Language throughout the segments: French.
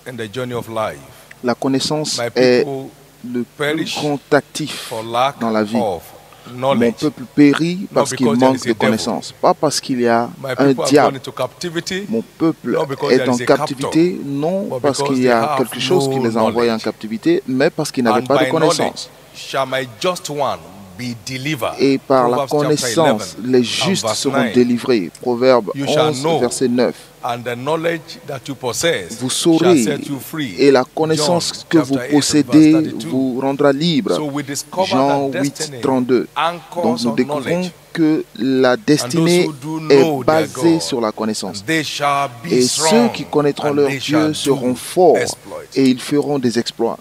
in the journey of life. La connaissance My est people le plus perish grand actif for lack dans la vie. of Mon knowledge. peuple périt parce Not qu'il because there manque is a de devil. connaissance. Pas parce qu'il y a My un people have gone diable. into captivity. Mon peuple Not because est there en is a captivité, non but parce because qu'il y they a have quelque chose qui no les a envoyés en knowledge. captivité, mais parce qu'ils n'avaient And pas de by connaissance. knowledge shall my just one be delivered. Et par la Proverbs chapter connaissance, 11 les and justes verse seront 9. délivrés. Proverbe You shall 11, know, verset 9. and the knowledge that you possess Vous shall saurez, set you free. et la connaissance John que vous chapter 8 possédez verse 32. vous rendra libre. So we discover Jean that 8, destiny 32. anchors Donc nous on découvrons knowledge. que la destinée And those who do est know their basée God, sur la connaissance. and they shall be Et strong, ceux qui connaîtront and leur they shall Dieu seront do forts exploits. et ils feront des exploits.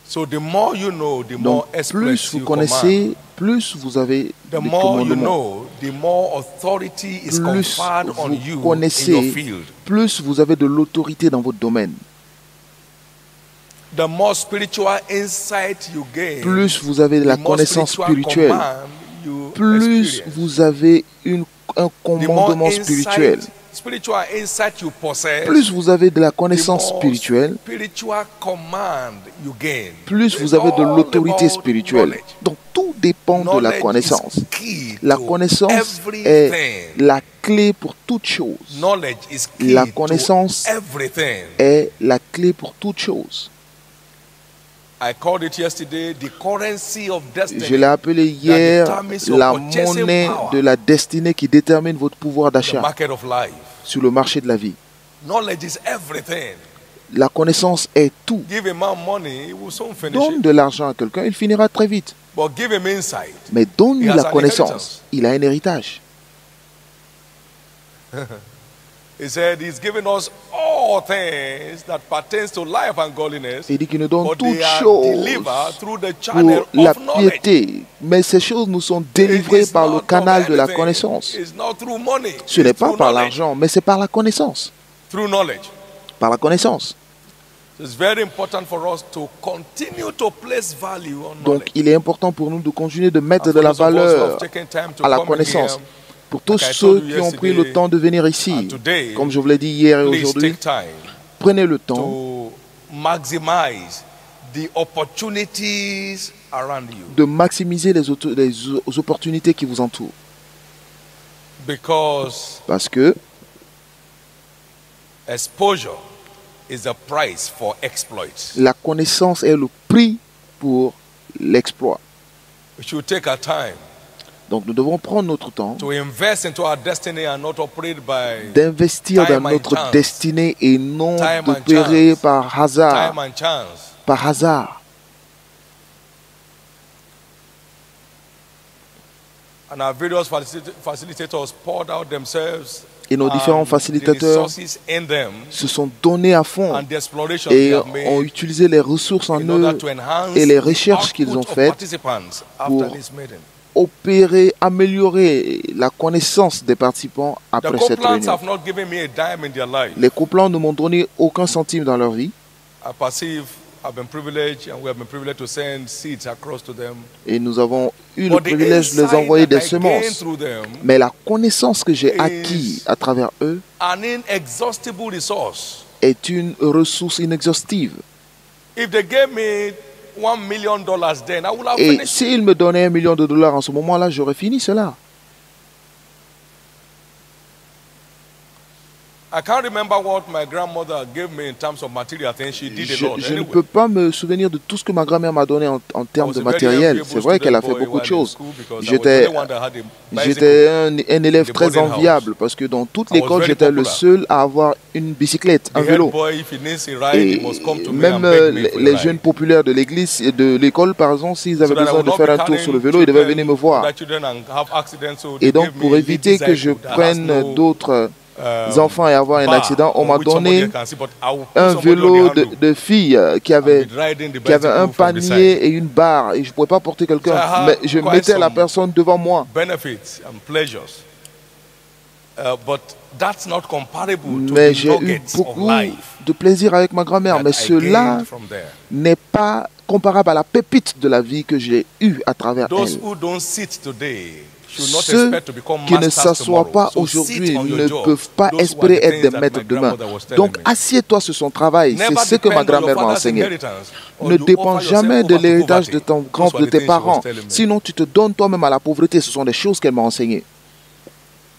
So the more you know, the Donc more exploits plus vous you connaissez, command. plus vous avez The des more you commandements. know, the more authority is Plus conferred on vous you in your connaissez, field. plus vous avez de l'autorité dans votre domaine. The more spiritual insight you gain, Plus vous avez de la the more connaissance spiritual spirituelle, command you plus experience. vous avez un The commandement more spirituel. spiritual insight you possess, Plus vous avez de la the connaissance more spirituelle, spiritual command you gain. plus vous It's avez de all l'autorité about spirituelle. knowledge. Donc tout dépend de la Knowledge connaissance. is key La to connaissance everything. est la clé pour toute chose. Knowledge is key La to connaissance everything. est la clé pour toute chose. I called it yesterday the currency of destiny. Je l'ai appelé hier determines your la purchasing monnaie power. de la destinée qui détermine votre pouvoir The d'achat market of life. sur le marché de la vie. Knowledge is everything. La connaissance est tout. Give a man money, he will soon finish Donne it. de l'argent à quelqu'un, il finira très vite. But give him insight. Mais donne-lui He has la an connaissance, inheritance. il a un héritage. He said he's given us all things that pertains to life and godliness, Il dit qu'il nous donne but toutes they are choses delivered through the channel pour la of knowledge. piété. Mais ces choses nous sont It délivrées is par le not canal of de la anything. connaissance. It's not through money. Ce n'est It's pas through par knowledge. l'argent, mais c'est par la connaissance. Through knowledge. Par la connaissance. It's very important for us to continue to place value on Donc knowledge. il est important pour nous de continuer de mettre And de la for those of us who have valeur taken time to à la come connaissance. here, Pour tous like I ceux told you qui ont pris le yesterday temps de venir ici, and today, comme je vous l'ai dit hier et please aujourd'hui, take time prenez le temps to maximize the opportunities around you, de maximiser les opportunités qui vous entourent. because Parce que exposure is the price for exploits. la connaissance est le prix pour l'exploit. We should take our time Donc nous devons prendre notre temps to invest into our destiny and not operate by d'investir time dans and notre chance. destinée et non Time and d'opérer chance. par hasard. time and chance. Par hasard. And our various facilitators poured out themselves Et nos différents and the facilitateurs resources in them se sont donnés à fond and the exploration et they have ont made utilisé les ressources en in order eux to enhance et les the recherches qu'ils output ont of faites participants pour after this meeting. opérer, améliorer la connaissance des participants The après cette co-plants réunion. have not given me a dime in their life. Les couplants ne m'ont donné aucun centime dans leur vie I perceive I've been privileged and we have been privileged to send seeds across to them. et nous avons eu le But the privilège de les insight envoyer that des I gained semences. through them, Mais la connaissance que j'ai is- acquise à travers eux an inexhaustible resource. est une ressource inexhaustive. If they gave me $1 million then, I would have Et finished. s'ils me donnaient $1 million en ce moment-là, j'aurais fini cela. I can't remember what my grandmother gave me in terms of material things. She did a lot. Je ne Anyway, peux pas me souvenir de tout ce que ma grand-mère m'a donné en termes I was de a very matériel. enviable C'est vrai qu'elle a fait student boy beaucoup de while in choses. school because I was the J'étais only one that had a bicycle. J'étais un élève the très boarding house. enviable parce que dans toute I was l'école, very j'étais le popular. seul à avoir une bicyclette, un The head vélo. boy, if he needs a ride, he Et must come to me même and beg me for a les ride. jeunes populaires de l'église et de l'école, par exemple, s'ils So avaient that I besoin would de not faire be un tour carrying sur le vélo, ils devaient venir me voir. other children and have accidents, so Et they donc, gave pour me a éviter que je bicycle that has prenne no, d'autres enfants et avoir un bar accident, on on m'a which somebody donné can see, but I will put un somebody on vélo the handle de filles qui and avait be riding the qui avait un bicycle from the side. panier et une barre et je ne pouvais pas porter quelqu'un, So I had mais je quite mettais la some personne devant moi. benefits and pleasures. But that's not comparable to Mais the j'ai eu nuggets of beaucoup life de plaisir avec ma grand-mère, that mais I cela gained from there. n'est pas comparable à la pépite de la vie que j'ai eue à travers Those elle. who don't sit today should not Ceux expect to become qui ne masters s'assoient tomorrow. pas So aujourd'hui sit on your ne job. peuvent pas Those were espérer the être things des that maîtres my demain. grandmother was telling Donc, me. assieds-toi sur son travail. C'est Never ce que ma depend on your grand-mère m'a father's enseigné. inheritance, or Ne you dépends offer yourself jamais over de to l'héritage de, poverty. ton, Those were de the tes things she was parents. telling me. Sinon, tu te donnes toi-même à la pauvreté. Ce sont des choses qu'elle m'a enseignées.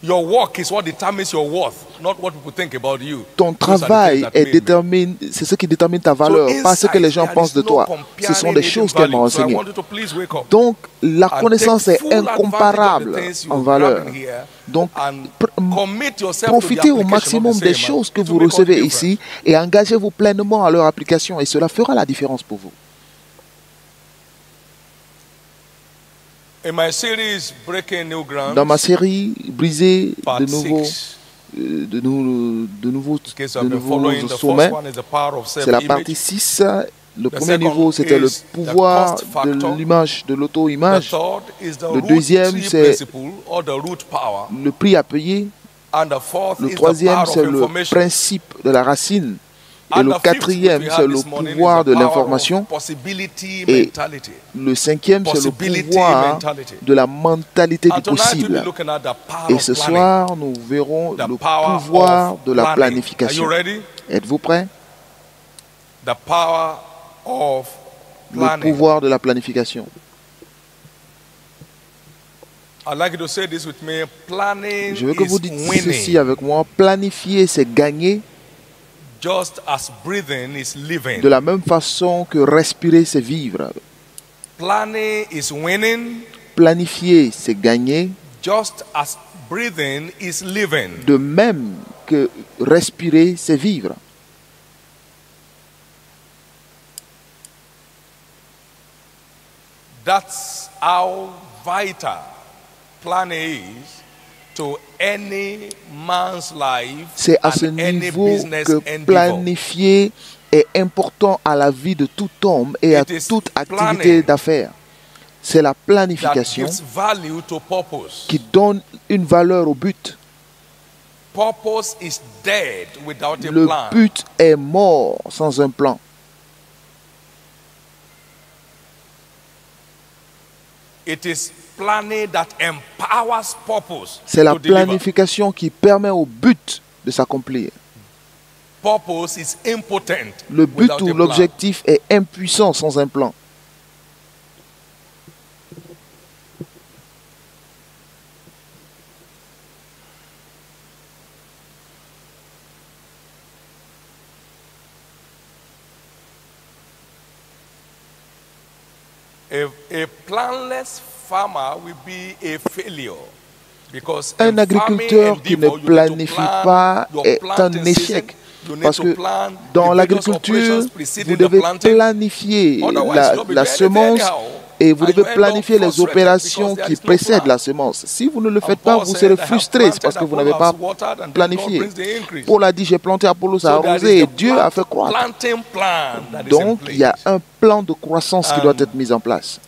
Your work is what determines your worth, not what people think about you. Ton Those are the things travail that made me. c'est ce qui détermine ta valeur, pas ce que les gens pensent de toi. Ce sont des choses qu'elle m'a So I enseignées. want you to please wake up Donc, la and connaissance take est full advantage of incomparable the things en you're valeur. grabbing here Donc, and commit yourself to the profitez au application of maximum the des same, choses que and it vous will make all the recevez difference. ici et engagez-vous pleinement à leur application et cela fera la différence pour vous. In my series Breaking New Ground, Dans ma série Briser part de nouveaux, 6, de nouveaux in case I've been following, the sommets, first one is the power of c'est la partie self-image. 6. Le premier second niveau, c'était le is the pouvoir cost factor. de l'image, de The l'auto-image. third is the Le root deuxième, tree c'est principle or the root power. Le prix à payer. And the fourth Le is the troisième, power c'est of le information. principe de la racine. Et And le the fifth, quatrième, which we c'est had le this morning, is pouvoir the de power of l'information. possibility Et mentality. le cinquième, c'est le Possibility pouvoir mentality. de la mentalité du And tonight we'll be possible. looking at the power Et of ce planning. soir, nous verrons The le power pouvoir of de la planning. planification. Are you ready? Êtes-vous prêts? The power of Le planning. pouvoir de la planification. I'd like you to say this with me. Planning Je veux que vous is dites ceci winning, avec moi. Planifier, c'est gagner just as breathing is living. de la même façon que respirer, c'est vivre. Planning is winning, Planifier, c'est gagner just as breathing is living. de même que respirer, c'est vivre. That's how vital planning is to any man's life C'est à ce and any niveau business que endeavor. planifier est important à la vie de tout homme et à It is toute activité planning d'affaires. C'est la That planification gives value to purpose. qui donne une valeur au but. Purpose is dead without a Le plan. but est mort sans un plan. It is planning that empowers purpose C'est la to deliver. planification qui permet au but de s'accomplir. Purpose is impotent Le but without ou a plan. l'objectif est impuissant sans un plan. A planless farmer will be a failure. Because Un in agriculteur farming qui ne endeavor, you need to planifie plan pas your est planting un season. échec. You need Parce to que plan dans the various l'agriculture, operations preceding vous the devez planting. planifier Otherwise, you'll be la doing anything semence anyhow. et vous And devez you end up planifier les frustrated opérations because there qui is no précèdent plan. la semence. Si vous ne le And faites pas, Paul vous said, serez "I have frustré planted, parce que vous Apollo n'avez pas has watered, and God planifié. brings the increase." Paul a dit, j'ai planté, Apollos a So there arrosé is et the Dieu a fait croître. planting plan that is in Donc, il y a place. un plan de croissance qui doit And être mis en place.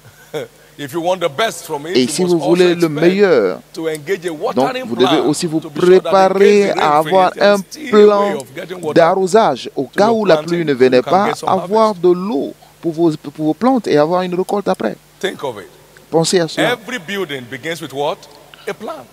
If you want the best from it, Et you si must vous voulez also le expect meilleur, to engage a donc watering vous devez plan aussi vous to be sure that in préparer case the à rain avoir fails, there un is still a way plan of getting water. d'arrosage. Au cas your où la planting, pluie ne so venait you can pas, get some avoir harvest. de l'eau pour vos plantes et avoir une récolte après. Think of it. Pensez à cela. Every building begins with what? A plan.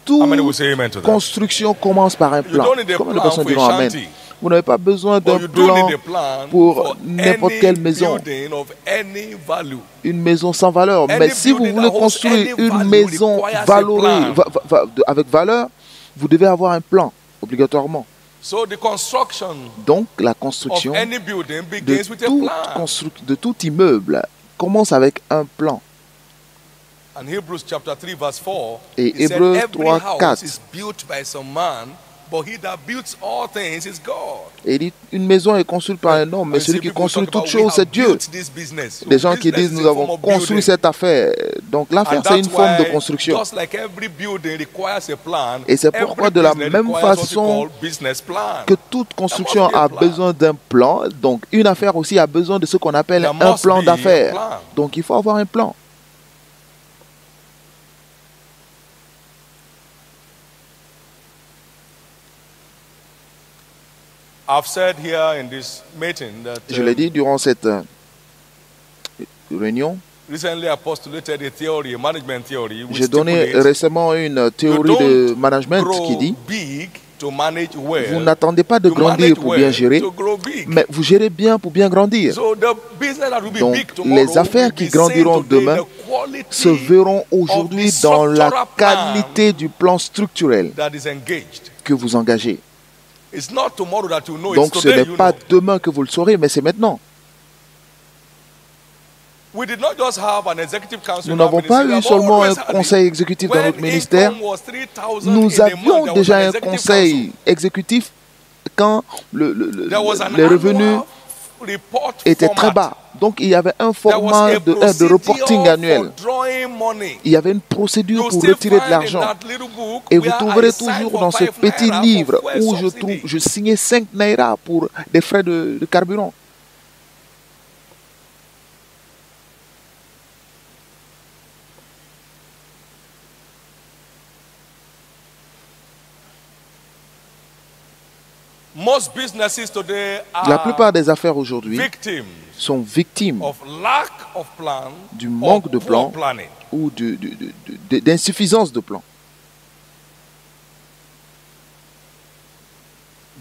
How many will Toute say amen to that? construction commence par un You plan. don't need a Combien de plan personnes for a diront Amen? shanty. Vous n'avez pas besoin But d'un you do plan need a plan pour for n'importe any quelle maison, building of any value. une maison sans valeur. Any Mais si vous building voulez that holds construire any une value maison requires a valorée, plan. avec valeur, vous devez avoir un plan, obligatoirement. So the construction Donc, la of construction any building de begins with a plan. de tout immeuble commence avec un plan. And Hebrews chapter 3 verse 4, Et it said, Hébreux every 3, house 4. is built by some man, but he that builds all things is God. Et il dit, une maison est construite par un homme, mais And celui see, qui people construit talk toutes about, we choses, have c'est Dieu. built this business. So Des gens qui business disent, is nous a avons form of construit building. cette affaire. Donc l'affaire, And c'est une that's forme de why, construction. just like every building requires a plan, Et c'est pourquoi every de la business même requires what we façon call business plan. que toute construction There must be a a plan. besoin d'un plan, donc une affaire aussi a besoin de ce qu'on appelle There un must plan be a d'affaires. plan. Donc il faut avoir un plan. I've said here in this meeting that Je l'ai dit durant cette réunion, recently I postulated a theory, a management theory, which J'ai donné stipulates récemment une you théorie de don't management qui grow dit big to manage vous well. n'attendez pas de You grandir manage pour bien well gérer, to grow big. mais vous gérez bien pour bien grandir. So the business that will be Donc, big tomorrow les affaires will qui be grandiront seen today, demain the quality se verront of aujourd'hui the dans la structural plan qualité du plan structurel that is engaged. que vous engagez. It's not tomorrow that you know, Donc it's ce today n'est you pas know. demain que vous le saurez, mais c'est maintenant. We did not just have an executive council Nous in our n'avons pas ministry, eu we have seulement un always had it. conseil exécutif dans When notre ministère. income was 3,000 Nous in a avions month, there was déjà an un executive conseil council. exécutif quand There was an les revenus annual report étaient très format. bas. Donc il y avait un There was format a de procedure reporting for annuel. drawing money. Il y avait une procédure You pour still retirer de find in l'argent. that little book Et vous where I trouverez signed toujours for dans ce 5 petit naira livre for fuel où subsidy. je signais 5 naira pour des frais de carburant. Most businesses today La are plupart des affaires aujourd'hui victims sont victimes of lack of plan, du or manque de poor plan planning. ou d'insuffisance de plan.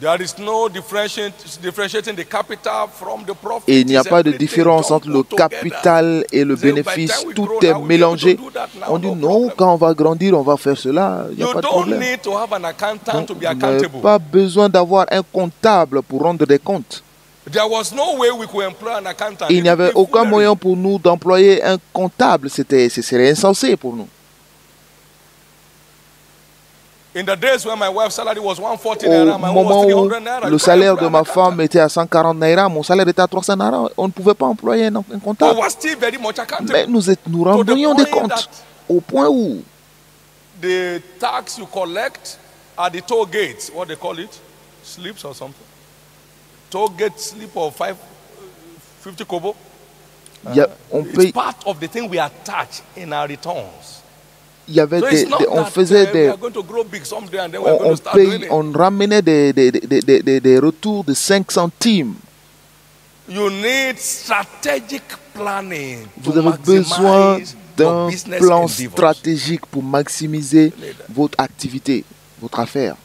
There is no differentiating the capital from the profit. Et il n'y a It's pas de everything différence don't entre le go together. capital et le They say, by the bénéfice. time we Tout grow est now, we'll be able to mélangé. do that now, On dit no non, problem. quand on va grandir, on va faire cela. Il n'y a You pas de don't problème. need to have an accountant Donc, to be vous n'avez accountable. pas besoin d'avoir un comptable pour rendre des comptes. There was no way we could employ an accountant. Il n'y It avait would be aucun foolery. moyen pour nous d'employer un comptable. Ce serait insensé pour nous. In the days when my wife's salary was 140 Au naira, my own was moment où 300 naira. le You salaire can't de employ ma an femme accountant. était à 140 naira, mon salaire était à 300 naira, on ne pouvait pas employer un But comptable. we're still very much accountable. Mais nous rendions des point comptes that au point où the tax you collect at the toll gates, what they call it, slips or something. Toll gate slip of 50 kobo. on It's paye, part of the thing we attach in our returns. il y avait So it's not on that faisait we des, are going to grow big someday and then we are going on to start doing it. on ramenait des retours de 5 centimes. You need strategic planning Vous to avez besoin maximize your d'un business plan endeavors. stratégique pour maximiser votre activité, votre affaire.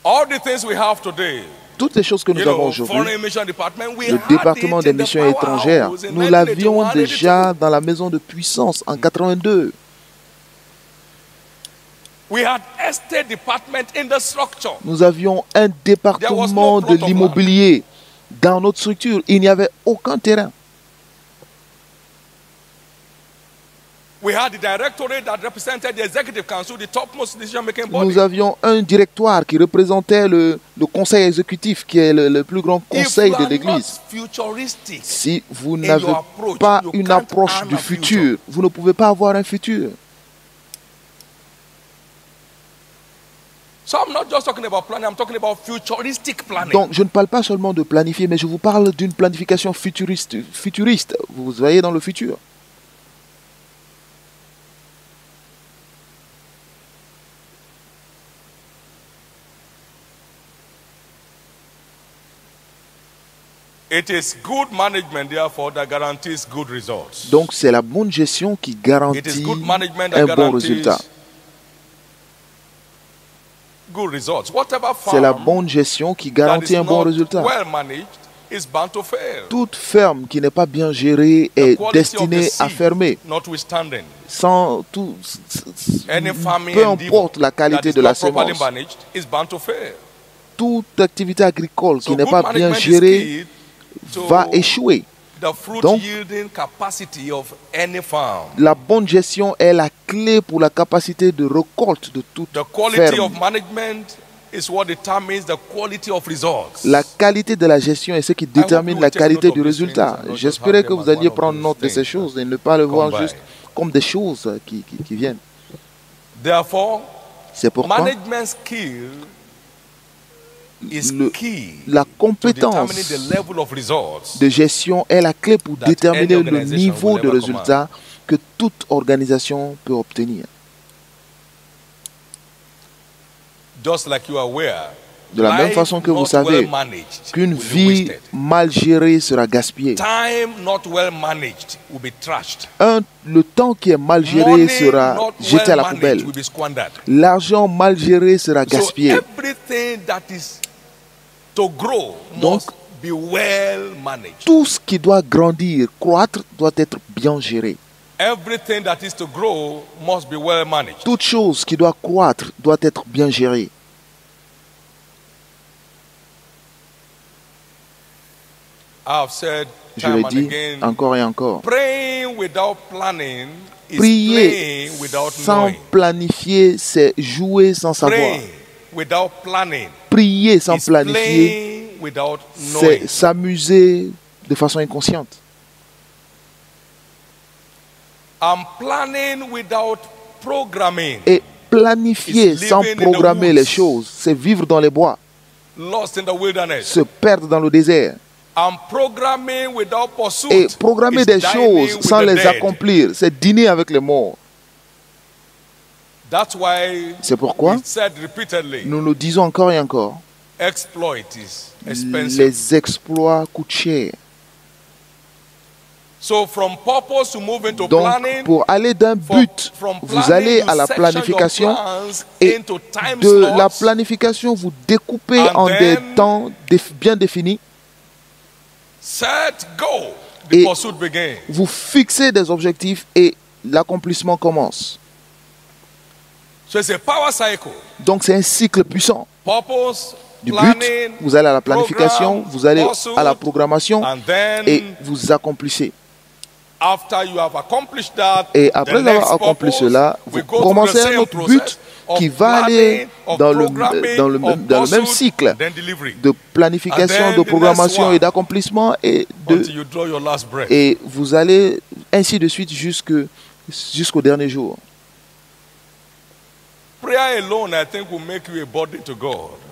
All the things we have today, Toutes les choses que nous you avons know, aujourd'hui, foreign mission department, we le had département it des in the missions powerhouse étrangères, in nous l'avions 1981, déjà dans la maison de puissance en 82. We had estate department in the structure. Nous avions un département de plot of l'immobilier dans notre structure. Il n'y avait aucun terrain. We had the directorate that represented the executive council, the topmost decision-making body. Nous avions un directoire qui représentait le conseil exécutif, qui est le plus grand conseil If de you are l'Église. not futuristic, Si vous in n'avez your approach, pas you une can't approche earn du a future. futur, vous ne pouvez pas avoir un futur. So I'm not just talking about planning, I'm talking about futuristic planning. Donc, je ne parle pas seulement de planifier, mais je vous parle d'une planification futuriste. Vous voyez dans le futur. It is good management, therefore, that guarantees good results. Donc, c'est la bonne gestion qui It is garantit good management that un bon guarantees résultat. good results. Whatever C'est la farm bonne gestion qui that garantit is un bon not résultat. well managed is bound to fail. Toute ferme qui n'est pas bien gérée The est quality of the destinée à seed fermer. notwithstanding, Sans tout, any farming peu endeavor importe la that qualité is de la not properly semence, managed is bound to fail. toute activité agricole qui So n'est good pas bien management is gérée key to va échouer. the fruit Donc, yielding capacity of any farm. La bonne gestion est la clé pour la capacité de récolte de toute The quality ferme. of management is what determines the quality of results. La qualité de la gestion est ce qui détermine la qualité du résultat. J'espérais que vous alliez prendre note de ces choses et ne pas le voir juste comme des choses qui viennent. Therefore, C'est pourquoi management skill is key la to compétence determining the level of results de gestion est la clé pour that déterminer any le organization niveau will de ever résultat que toute organisation peut obtenir. Just like you are aware De la même façon que vous savez qu'une vie mal gérée sera gaspillée. Le temps qui est mal géré sera jeté à la poubelle. L'argent mal géré sera gaspillé. Donc, tout ce qui doit grandir, croître, doit être bien géré. Toute chose qui doit croître doit être bien gérée. Je l'ai dit encore et encore. Prier sans planifier, c'est jouer sans savoir. Prier sans planifier, c'est s'amuser de façon inconsciente. Et planifier sans programmer les choses, c'est vivre dans les bois, se perdre dans le désert. Et programmer des choses sans les accomplir, c'est dîner avec les morts. C'est pourquoi nous le disons encore et encore. Les exploits coûtent cher. Donc, pour aller d'un but, vous allez à la planification et de la planification, vous découpez en des temps bien définis. Et vous fixez des objectifs et l'accomplissement commence. Donc c'est un cycle puissant. Du but, vous allez à la planification, vous allez à la programmation et vous accomplissez. Et après avoir accompli cela, vous commencez un autre but qui va aller dans le même cycle de planification, de programmation et d'accomplissement et vous allez ainsi de suite jusqu'au dernier jour.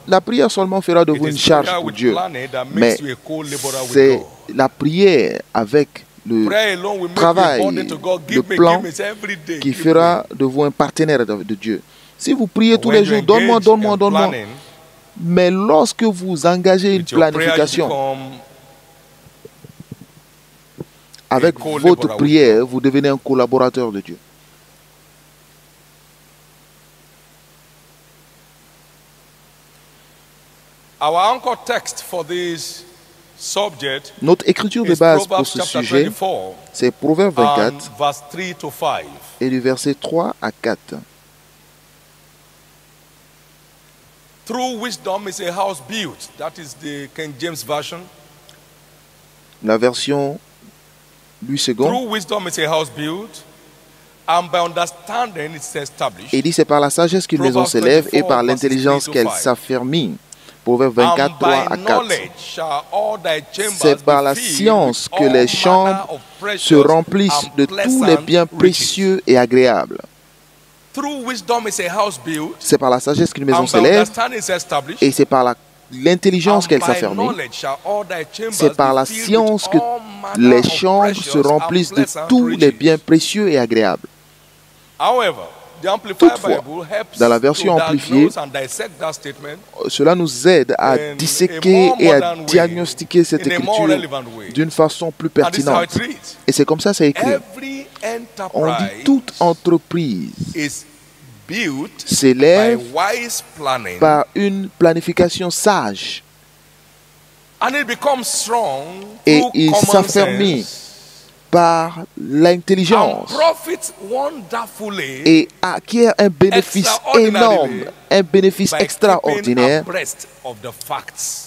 La prière seulement fera de vous une charge pour Dieu, mais c'est la prière avec le travail, le plan qui fera de vous un partenaire de Dieu. Si vous priez tous les jours, donne-moi, donne-moi, donne-moi. Mais lorsque vous engagez une planification, avec votre prière, vous devenez un collaborateur de Dieu. Notre écriture de base pour ce sujet, c'est Proverbe 24 et du verset 3 à 4. Through wisdom is a house built. That is the King James Version. La version Louis II. Through wisdom is a house built, and by understanding it's established. Et dit c'est par la sagesse qu'une maison s'élève et par l'intelligence qu'elle s'affermit. Proverbe 24, 3 à 4. C'est par la science que les chambres se remplissent de tous les biens précieux et agréables. C'est par la sagesse qu'une maison s'élève et c'est par l'intelligence qu'elle s'affermit. C'est par la science que les chambres se remplissent de tous les biens précieux et agréables. Toutefois, dans la version amplifiée, cela nous aide à disséquer et à diagnostiquer cette écriture d'une façon plus pertinente. Et c'est comme ça c'est écrit. On dit toute entreprise s'élève par une planification sage. Et il s'affermit par l'intelligence et acquiert un bénéfice énorme, un bénéfice extraordinaire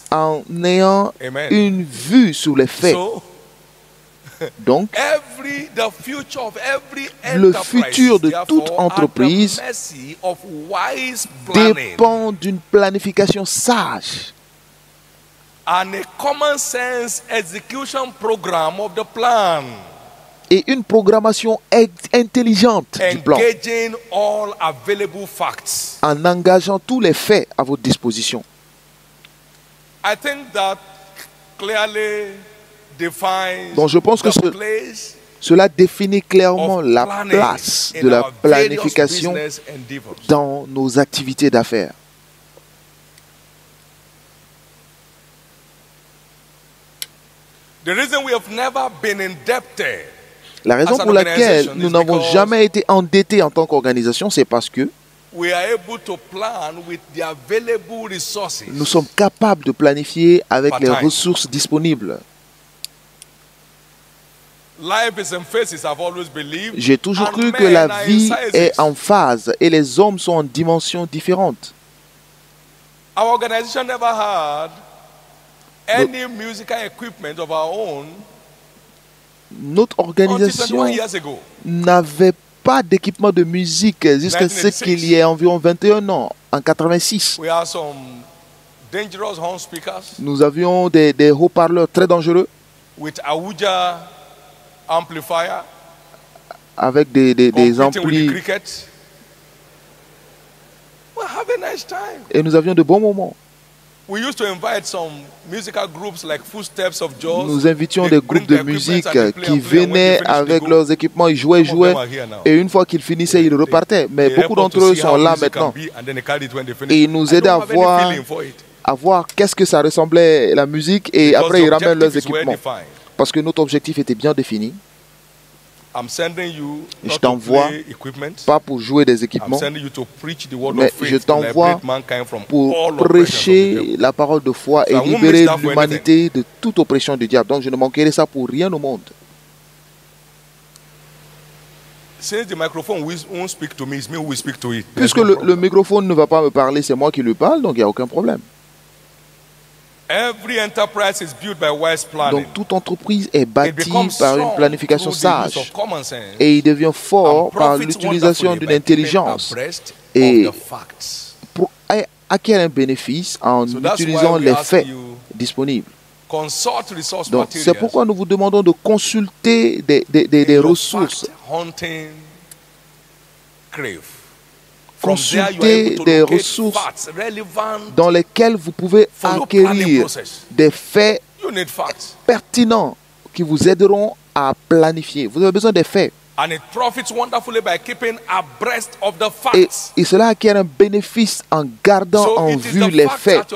en ayant une vue sur les faits. Donc, le futur de toute entreprise dépend d'une planification sage. Et une programmation intelligente du plan, en engageant tous les faits à votre disposition. Donc je pense que cela définit clairement la place de la planification dans nos activités d'affaires. La raison pour laquelle nous n'avons jamais été endettés en tant qu'organisation, c'est parce que nous sommes capables de planifier avec les ressources disponibles. J'ai toujours cru que la vie est en phase et les hommes sont en dimensions différentes. Notre organisation n'avait pas d'équipement de musique jusqu'à ce qu'il y ait environ 21 ans, en 86. Nous avions des haut-parleurs très dangereux avec des amplis. Et nous avions de bons moments. Nous invitions des groupes de musique qui venaient avec leurs équipements, ils jouaient. Et une fois qu'ils finissaient, ils repartaient. Mais beaucoup d'entre eux sont là maintenant. Et ils nous aidaient à voir qu'est-ce que ça ressemblait, la musique. Et après, ils ramènent leurs équipements. Parce que notre objectif était bien défini. Je t'envoie pas pour jouer des équipements, mais je t'envoie pour prêcher la parole de foi et libérer l'humanité de toute oppression du diable. Donc je ne manquerai ça pour rien au monde. Puisque le microphone ne va pas me parler, c'est moi qui lui parle, donc il n'y a aucun problème. Donc toute entreprise est bâtie par une planification sage et il devient fort par l'utilisation d'une intelligence et pour acquérir un bénéfice en utilisant les faits disponibles. Donc c'est pourquoi nous vous demandons de consulter des ressources. Consultez des ressources dans lesquelles vous pouvez acquérir des faits pertinents qui vous aideront à planifier. Vous avez besoin des faits. Et cela acquiert un bénéfice en gardant en vue les faits.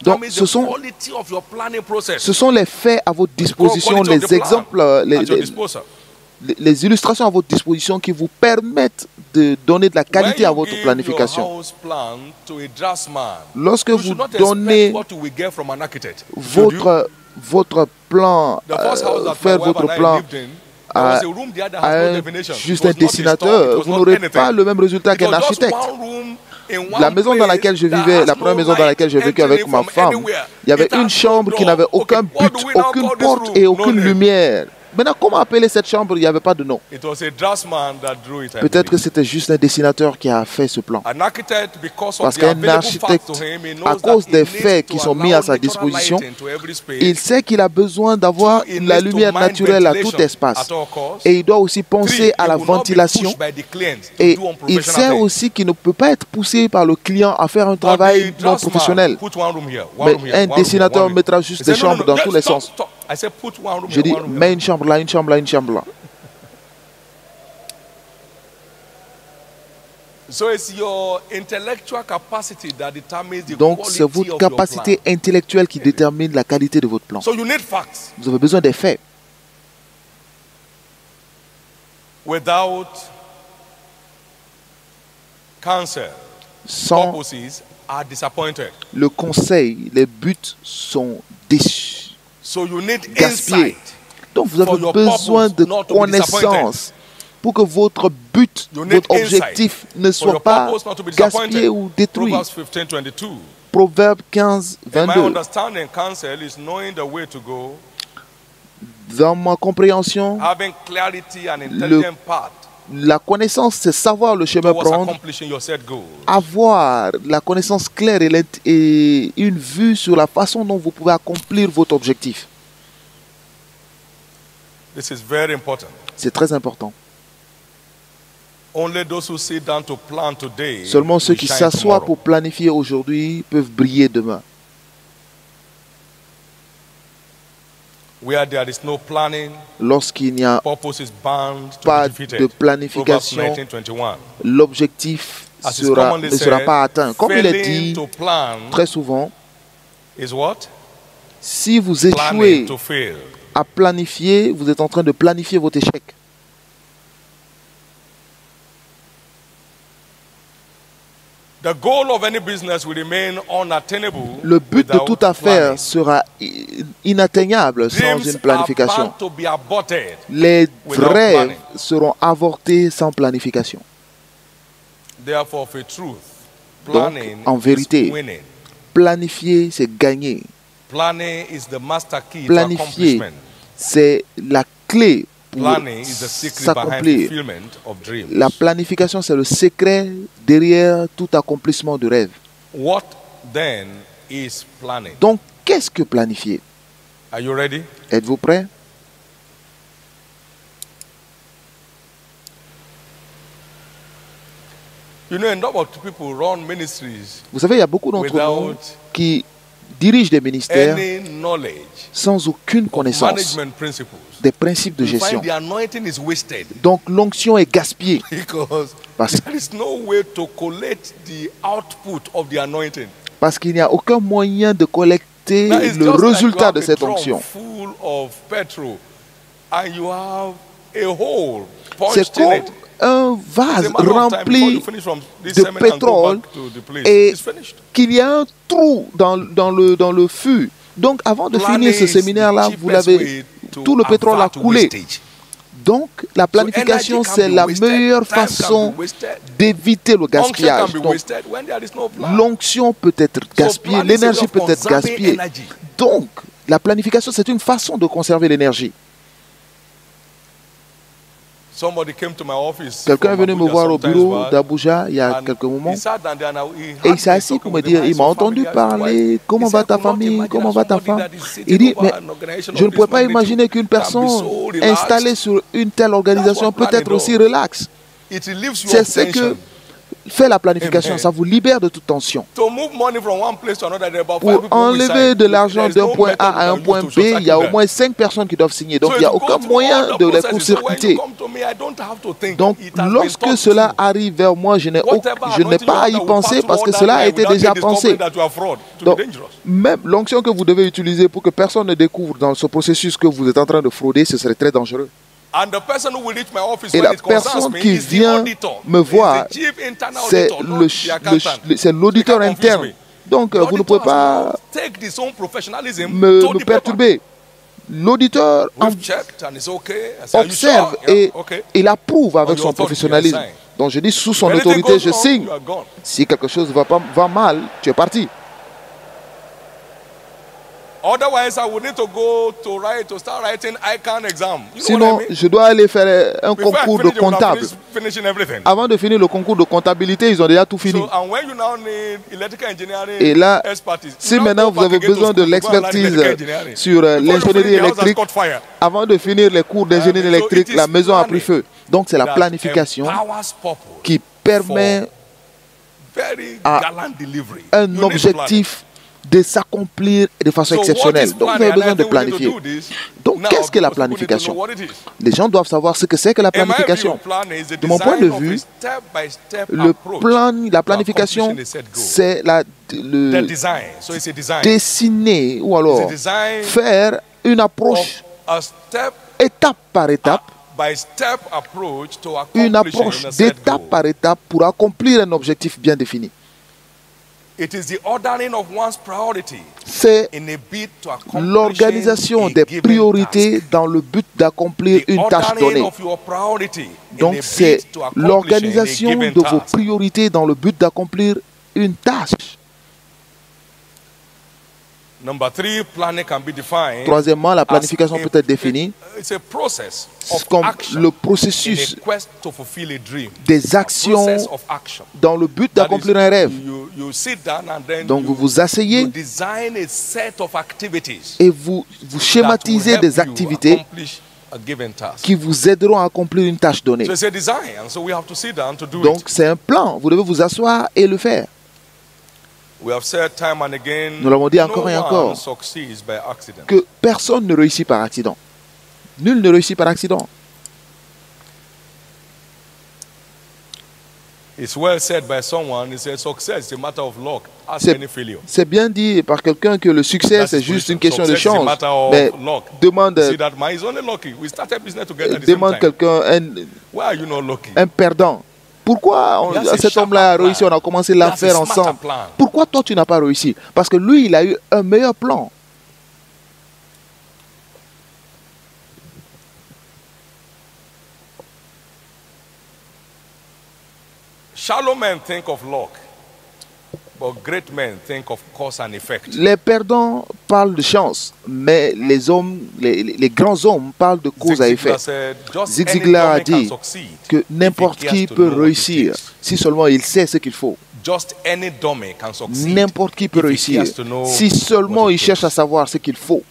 Donc, ce sont les faits à votre disposition, les exemples, les illustrations à votre disposition qui vous permettent de donner de la qualité à votre planification. Lorsque vous donnez votre plan, faire votre plan à juste un dessinateur, vous n'aurez pas le même résultat qu'un architecte. La maison dans laquelle je vivais, la première maison dans laquelle j'ai vécu avec ma femme, il y avait une chambre qui n'avait aucun but, aucune porte et aucune lumière. Maintenant, comment appeler cette chambre? Il n'y avait pas de nom. Peut-être que c'était juste un dessinateur qui a fait ce plan. Parce qu'un architecte, à cause des faits qui sont mis à sa disposition, il sait qu'il a besoin d'avoir la lumière naturelle à tout espace. Et il doit aussi penser à la ventilation. Et il sait aussi qu'il ne peut pas être poussé par le client à faire un travail non professionnel. Mais un dessinateur mettra juste des chambres dans tous les sens. Je dis, mets une chambre là, une chambre là, une chambre là. Donc, c'est votre capacité intellectuelle qui détermine la qualité de votre plan. Vous avez besoin des faits. Sans le conseil, les buts sont déçus. Gaspillé. Donc vous avez besoin de connaissances pour que votre but, votre objectif ne soit pas gaspillé ou détruit. Proverbe 15, 22. Dans ma compréhension, la connaissance, c'est savoir le chemin prendre, avoir la connaissance claire et une vue sur la façon dont vous pouvez accomplir votre objectif. C'est très important. Seulement ceux qui s'assoient pour planifier aujourd'hui peuvent briller demain. Lorsqu'il n'y a pas de planification, l'objectif ne sera pas atteint. Comme il est dit très souvent, si vous échouez à planifier, vous êtes en train de planifier votre échec. Le but de toute affaire sera inatteignable sans une planification. Les rêves seront avortés sans planification. Donc, en vérité, planifier, c'est gagner. Planifier, c'est la clé pour s'accomplir. La planification, c'est le secret derrière tout accomplissement de rêve. Donc, qu'est-ce que planifier? Êtes-vous prêts? Vous savez, il y a beaucoup d'entre nous qui dirigent des ministères sans aucune connaissance des principes de gestion. Donc l'onction est gaspillée parce qu'il n'y a aucun moyen de collecter le résultat de cette onction. C'est comme un vase rempli de pétrole et qu'il y a un trou dans le fût. Donc avant de finir ce séminaire-là, vous l'avez, tout le pétrole a coulé. Donc la planification, c'est la meilleure façon d'éviter le gaspillage. L'onction peut être gaspillée, l'énergie peut être gaspillée. Donc la planification, c'est une façon de conserver l'énergie. Quelqu'un est venu me voir au bureau d'Abuja il y a quelques moments et il s'est assis pour me dire, il m'a entendu parler, comment va ta famille, comment va ta femme. Il dit, mais je ne pouvais pas imaginer qu'une personne installée sur une telle organisation peut être aussi relaxe. C'est ce que fait la planification, ça vous libère de toute tension. Pour enlever de l'argent d'un point A à un point B, il y a au moins 5 personnes qui doivent signer. Donc il n'y a aucun moyen de les court-circuiter. Donc lorsque cela arrive vers moi, je n'ai pas à y penser parce que cela a été déjà pensé. Donc même l'onction que vous devez utiliser pour que personne ne découvre dans ce processus que vous êtes en train de frauder, ce serait très dangereux. Et la personne qui vient me voir, c'est l'auditeur interne. Donc, vous ne pouvez pas me perturber. L'auditeur observe et il approuve avec son professionnalisme. Donc, je dis, sous son autorité, je signe. Si quelque chose va mal, tu es parti. Sinon, je dois aller faire un concours de comptable. Avant de finir le concours de comptabilité, ils ont déjà tout fini. Et là, si maintenant vous avez besoin de l'expertise sur l'ingénierie électrique, avant de finir les cours d'ingénierie électrique, la maison a pris feu. Donc c'est la planification qui permet à un objectif de s'accomplir de façon exceptionnelle. Donc vous avez besoin de planifier. Donc qu'est-ce que la planification? Les gens doivent savoir ce que c'est que la planification. De mon point de vue, la planification, c'est dessiner ou alors faire une approche étape par étape, une approche d'étape par étape pour accomplir un objectif bien défini. C'est l'organisation des priorités dans le but d'accomplir une tâche donnée. Donc c'est l'organisation de vos priorités dans le but d'accomplir une tâche. Troisièmement, la planification peut être définie comme le processus des actions dans le but d'accomplir un rêve. Donc vous vous asseyez et vous schématisez des activités qui vous aideront à accomplir une tâche donnée. Donc c'est un plan, vous devez vous asseoir et le faire. Nous l'avons dit encore et encore, que personne ne réussit par accident. Nul ne réussit par accident. C'est bien dit par quelqu'un que le succès, c'est juste une question de chance. Mais demande quelqu'un, un perdant. Pourquoi cet homme-là a réussi, on a commencé l'affaire ensemble. Pourquoi toi, tu n'as pas réussi? Parce que lui, il a eu un meilleur plan. Les perdants parlent de chance, mais les grands hommes parlent de cause à effet. Zig Ziglar a dit que n'importe qui peut réussir si seulement il sait ce qu'il faut. N'importe qui peut réussir si seulement il cherche à savoir ce qu'il faut.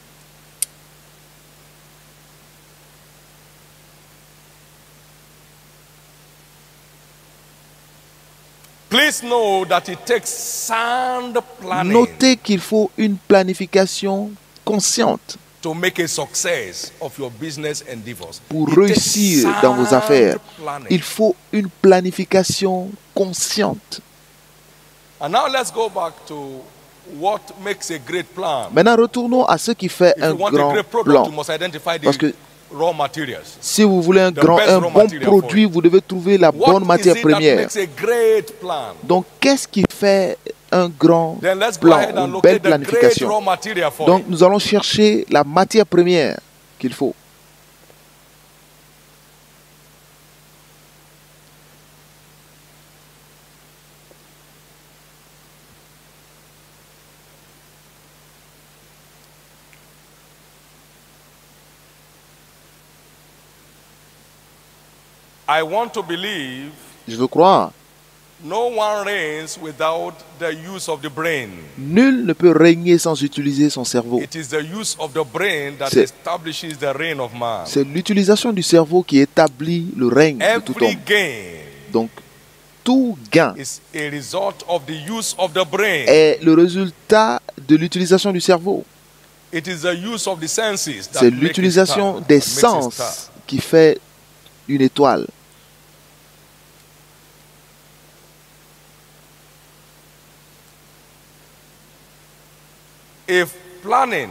Notez qu'il faut une planification consciente pour réussir dans vos affaires. Il faut une planification consciente. Maintenant, retournons à ce qui fait un grand plan. Parce que si vous voulez un bon produit, vous devez trouver la bonne matière première. Donc, qu'est-ce qui fait un grand plan, une belle planification? Donc, nous allons chercher la matière première qu'il faut. Je veux croire. Nul ne peut régner sans utiliser son cerveau. C'est l'utilisation du cerveau qui établit le règne de tout homme. Donc, tout gain est le résultat de l'utilisation du cerveau. C'est l'utilisation des sens qui fait une étoile. If planning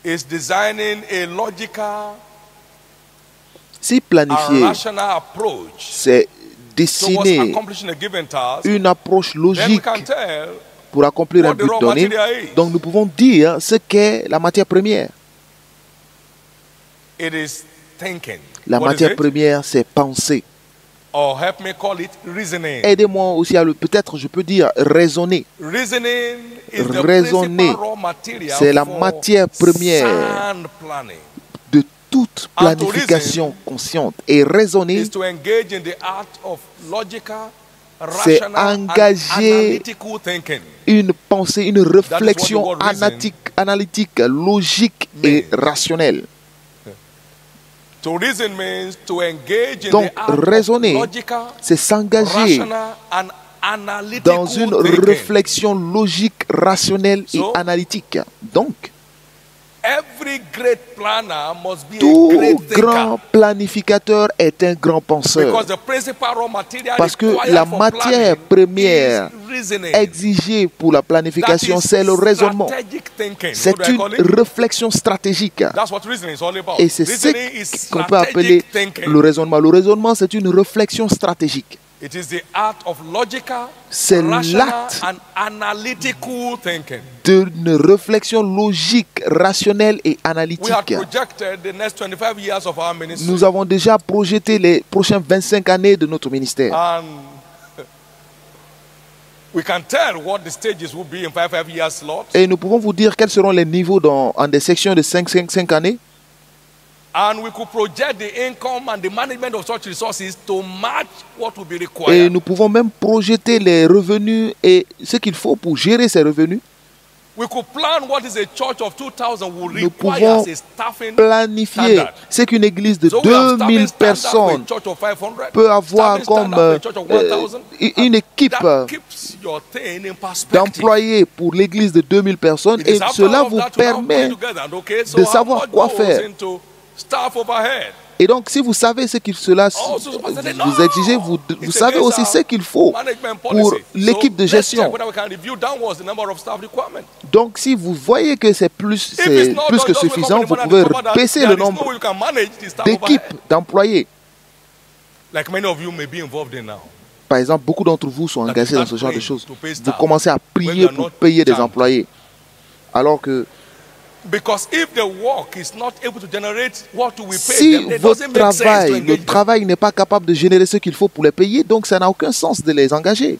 is designing a logical, si planifier, c'est dessiner une approche logique pour accomplir un but donné, donc nous pouvons dire ce qu'est la matière première. La matière première, c'est penser. Aidez-moi aussi à peut-être je peux dire raisonner. Raisonner, c'est la matière première de toute planification consciente. Et raisonner, c'est engager une pensée, une réflexion analytique, logique et rationnelle. Donc, raisonner, c'est s'engager dans une réflexion logique, rationnelle et analytique. Donc, tout grand planificateur est un grand penseur. Parce que la matière première exigée pour la planification, c'est le raisonnement. C'est une réflexion stratégique. Et c'est ce qu'on peut appeler le raisonnement. Le raisonnement, c'est une réflexion stratégique. C'est l'acte d'une réflexion logique, rationnelle et analytique. Nous avons déjà projeté les prochaines 25 années de notre ministère. Et nous pouvons vous dire quels seront les niveaux en des sections de 5 années. Et nous pouvons même projeter les revenus et ce qu'il faut pour gérer ces revenus. Nous pouvons planifier ce qu'une église de 2000 personnes peut avoir comme une équipe d'employés pour l'église de 2000 personnes et cela vous permet de savoir quoi faire. Et donc, si vous savez ce qu'il cela vous exigez, vous savez aussi ce qu'il faut pour l'équipe de gestion. Donc, si vous voyez que c'est plus que suffisant, vous pouvez baisser le nombre d'équipes d'employés. Par exemple, beaucoup d'entre vous sont engagés dans ce genre de choses. Vous commencez à prier pour payer des employés. Alors que si votre travail, le travail n'est pas capable de générer ce qu'il faut pour les payer, donc ça n'a aucun sens de les engager.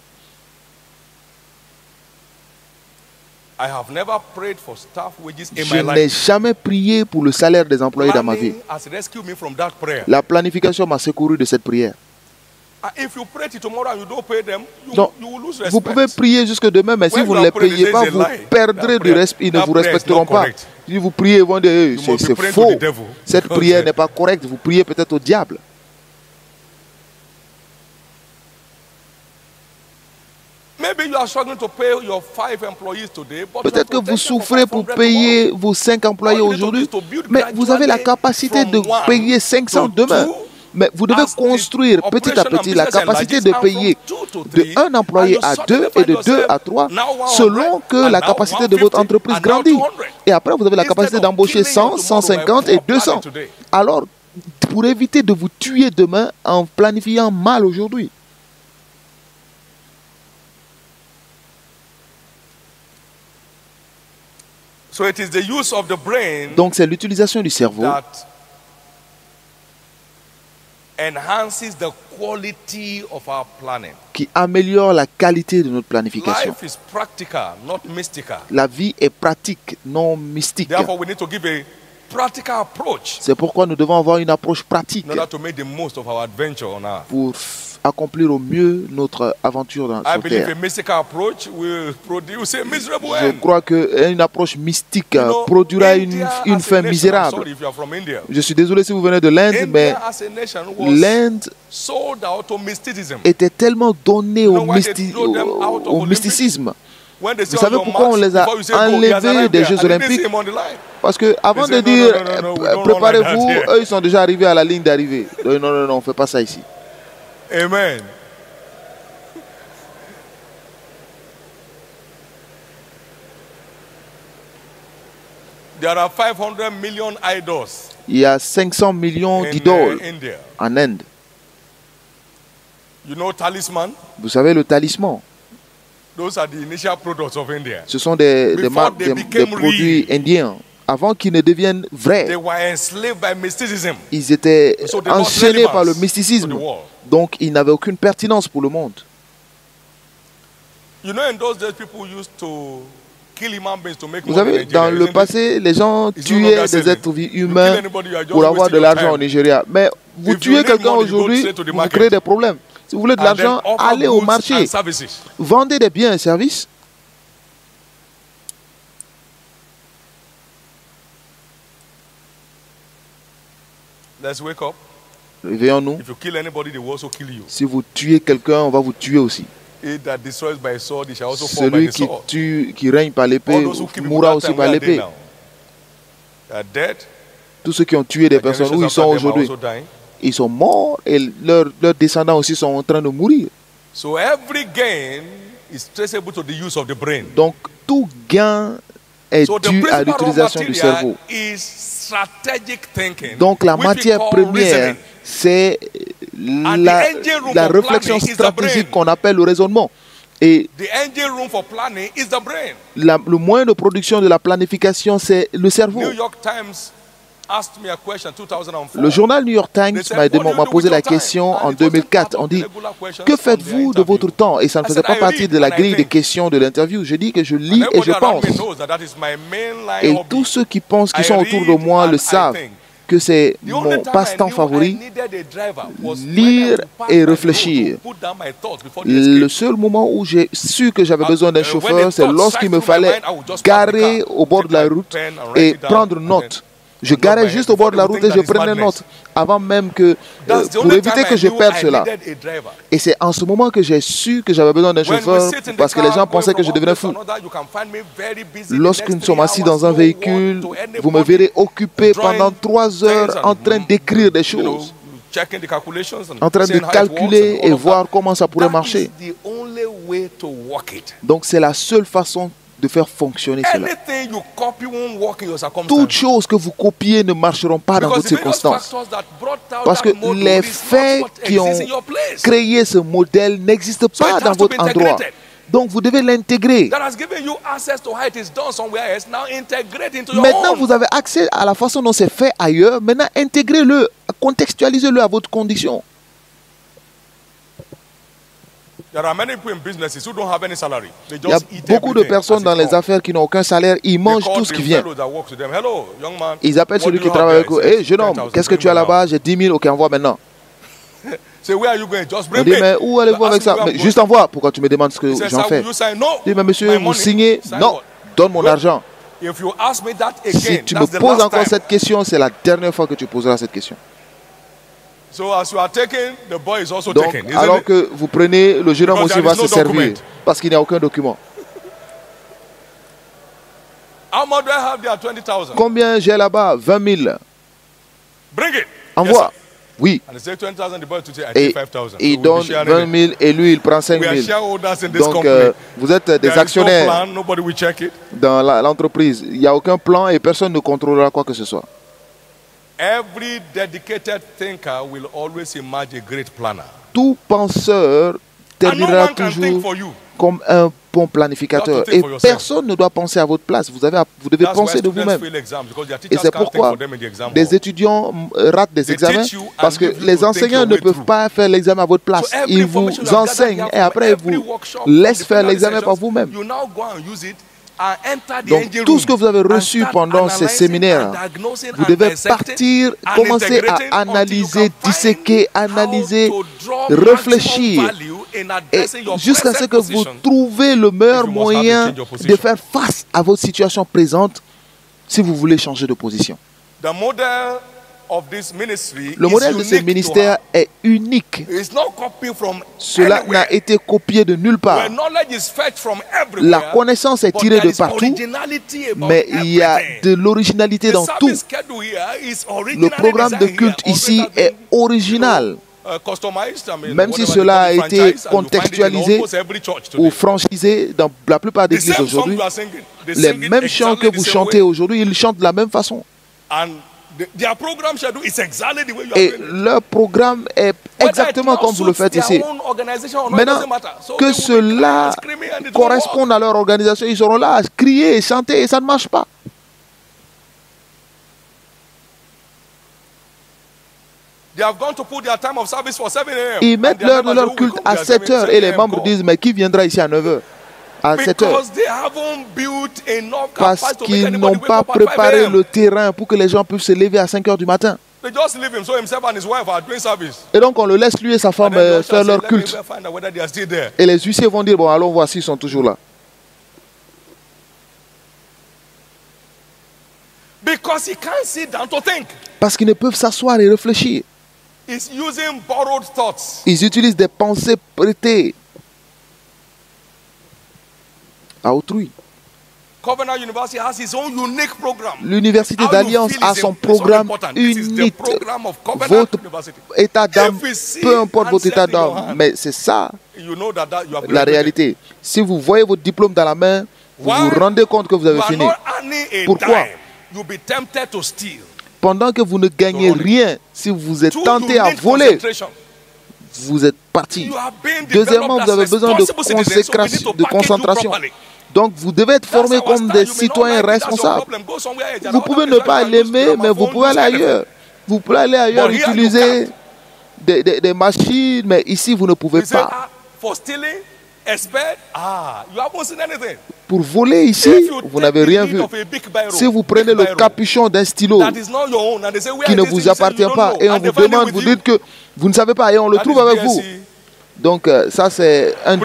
Je n'ai jamais prié pour le salaire des employés dans ma vie. La planification m'a secouru de cette prière. Donc, vous pouvez prier jusque demain, mais si vous ne les payez pas, vous perdrez du respect, ils ne vous respecteront pas. Si vous priez, ils vont dire, c'est faux, cette prière n'est pas correcte, vous priez peut-être au diable. Peut-être que vous souffrez pour payer vos 5 employés aujourd'hui, mais vous avez la capacité de payer 500 demain. Mais vous devez construire petit à petit la capacité de payer de 1 employé à 2 et de 2 à 3 selon que la capacité de votre entreprise grandit. Et après, vous avez la capacité d'embaucher 100, 150 et 200. Alors, pour éviter de vous tuer demain en planifiant mal aujourd'hui. Donc, c'est l'utilisation du cerveau qui améliore la qualité de notre planification. La vie est pratique, non mystique. C'est pourquoi nous devons avoir une approche pratique pour accomplir au mieux notre aventure dans cette terre. Je crois qu'une approche mystique produira une fin misérable. Je suis désolé si vous venez de l'Inde, mais l'Inde était tellement donnée au mysticisme. Vous savez pourquoi on les a enlevés des Jeux Olympiques? Parce qu'avant de dire préparez-vous, eux ils sont déjà arrivés à la ligne d'arrivée. Non, non, non, on ne fait pas ça ici. Amen. There are 500 million idols. Il y a 500 millions d'idoles en Inde. You know talisman? Vous savez le talisman? Those are the initial products of India. Ce sont des produits indiens. Avant qu'ils ne deviennent vrais, ils étaient enchaînés par le mysticisme. Donc, ils n'avaient aucune pertinence pour le monde. Vous savez, dans le passé, les gens tuaient des êtres humains pour avoir de l'argent au Nigeria. Mais vous tuez quelqu'un aujourd'hui, vous créez des problèmes. Si vous voulez de l'argent, allez au marché. Vendez des biens et services. Réveillons-nous. Si vous tuez quelqu'un, on va vous tuer aussi. Celui qui règne par l'épée mourra aussi par l'épée. Tous ceux qui ont tué des personnes, où ils sont aujourd'hui? Ils sont morts et leurs descendants aussi sont en train de mourir. Donc, tout gain est dû à l'utilisation du cerveau. Donc la matière première, c'est la réflexion stratégique qu'on appelle le raisonnement. Et le moyen de production de la planification, c'est le cerveau. Le journal New York Times m'a posé la question en 2004. On dit, que faites-vous de votre temps? Et ça ne faisait pas partie de la grille de questions de l'interview. Je dis que je lis et je pense. Et tous ceux qui pensent, qui sont autour de moi, le savent que c'est mon passe-temps favori. Lire et réfléchir. Le seul moment où j'ai su que j'avais besoin d'un chauffeur, c'est lorsqu'il me fallait garer au bord de la route et prendre note. Je garais juste au bord de la route et je prenais note avant même que, pour éviter que je perde cela. Et c'est en ce moment que j'ai su que j'avais besoin d'un chauffeur parce que les gens pensaient que je devenais fou. Lorsque nous sommes assis dans un véhicule, vous me verrez occupé pendant 3 heures en train d'écrire des choses, en train de calculer et voir comment ça pourrait marcher. Donc c'est la seule façon de faire fonctionner cela. Toutes choses que vous copiez ne marcheront pas dans votre circonstance. Parce que les faits qui ont créé ce modèle n'existent pas dans votre endroit. Donc vous devez l'intégrer. Maintenant, vous avez accès à la façon dont c'est fait ailleurs. Maintenant, intégrez-le, contextualisez-le à votre condition. Il y a beaucoup de personnes dans les affaires qui n'ont aucun salaire. Ils mangent tout ce qui vient. Ils appellent celui qui travaille avec eux. Hé, jeune homme, qu'est-ce que tu as là-bas? J'ai 10 000. Ok, envoie maintenant. On dit, mais où allez-vous avec ça? Mais juste envoie. Pourquoi tu me demandes ce que j'en fais? Je dis, mais monsieur, vous signez? Non, donne mon argent. Si tu me poses encore cette question, c'est la dernière fois que tu poseras cette question. Donc, alors que vous prenez, le jeune homme aussi va se servir parce qu'il n'y a aucun document. Combien j'ai là-bas? 20 000. Envoie. Oui. Et il donne 20 000 et lui, il prend 5 000. Donc, vous êtes des actionnaires dans l'entreprise. Il n'y a aucun plan et personne ne contrôlera quoi que ce soit. Tout penseur terminera toujours comme un bon planificateur. Et personne ne doit penser à votre place. Vous devez penser de vous-même. Et c'est pourquoi des étudiants ratent des examens. Parce que les enseignants ne peuvent pas faire l'examen à votre place. Ils vous enseignent et après ils vous laissent faire l'examen par vous-même. Donc, tout ce que vous avez reçu pendant ces séminaires, vous devez partir, commencer à analyser, disséquer, analyser, réfléchir, jusqu'à ce que vous trouviez le meilleur moyen de faire face à votre situation présente si vous voulez changer de position. Le modèle de ce ministère est unique. Cela n'a été copié de nulle part. La connaissance est tirée de partout, mais il y a de l'originalité dans tout. Le programme de culte ici est original. Même si cela a été contextualisé ou franchisé dans la plupart des églises aujourd'hui, les mêmes chants que vous chantez aujourd'hui, ils chantent de la même façon. Et leur programme est exactement comme vous le faites ici. Maintenant, que cela corresponde à leur organisation, ils seront là à crier et chanter et ça ne marche pas. Ils mettent l'heure de leur culte à 7 h et les membres disent, mais qui viendra ici à 9 h? À 7 h. Parce qu'ils n'ont pas préparé le terrain pour que les gens puissent se lever à 5 h du matin. Et donc on le laisse lui et sa femme faire leur culte. Et les huissiers vont dire, bon, allons voir s'ils sont toujours là. Parce qu'ils ne peuvent s'asseoir et réfléchir. Ils utilisent des pensées prêtées à autrui. L'université d'Alliance a son programme unique. Votre état d'âme, peu importe votre état d'âme, mais c'est ça la réalité. Si vous voyez votre diplôme dans la main, vous vous rendez compte que vous avez fini. Pourquoi? Pendant que vous ne gagnez rien, si vous êtes tenté à voler, vous êtes parti. Deuxièmement, vous avez besoin de concentration. Donc, vous devez être formé comme des citoyens responsables. Vous pouvez ne pas l'aimer, mais vous pouvez aller ailleurs. Vous pouvez aller ailleurs, utiliser des machines, mais ici, vous ne pouvez pas. Pour voler ici, vous n'avez rien vu. Si vous prenez le capuchon d'un stylo qui ne vous appartient pas et on vous demande, vous dites que vous ne savez pas et on le trouve avec vous, Donc ça c'est un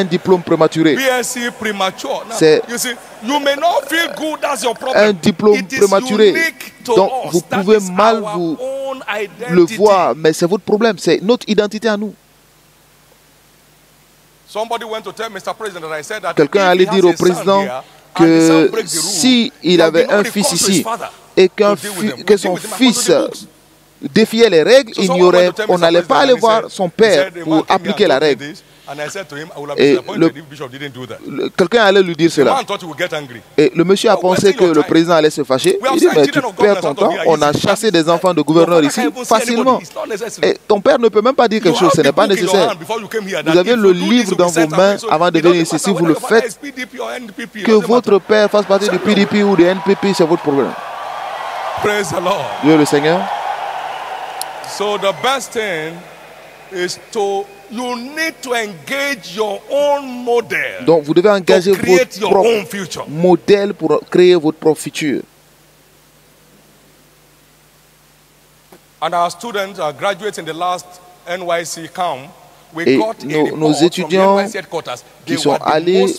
diplôme prématuré. C'est un diplôme prématuré. Donc vous pouvez mal vous le voir, mais c'est votre problème, c'est notre identité à nous. Quelqu'un allait dire au président que s'il avait un fils ici et que son fils défiait les règles, on n'allait pas aller voir son père pour appliquer la règle. Et quelqu'un allait lui dire cela. Et le monsieur a pensé que le président allait se fâcher. Il dit, mais tu perds ton temps, on a chassé des enfants de gouverneurs ici facilement. Et ton père ne peut même pas dire quelque chose, ce n'est pas nécessaire. Vous avez le livre dans vos mains avant de venir ici. Si vous le faites, que votre père fasse partie du PDP ou du NPP, c'est votre problème. Dieu le Seigneur. So the best thing is you need to engage your own model. Donc vous devez engager votre propre modèle pour créer votre propre futur. And our students, our graduates in the last NYC camp, et nos étudiants qui sont allés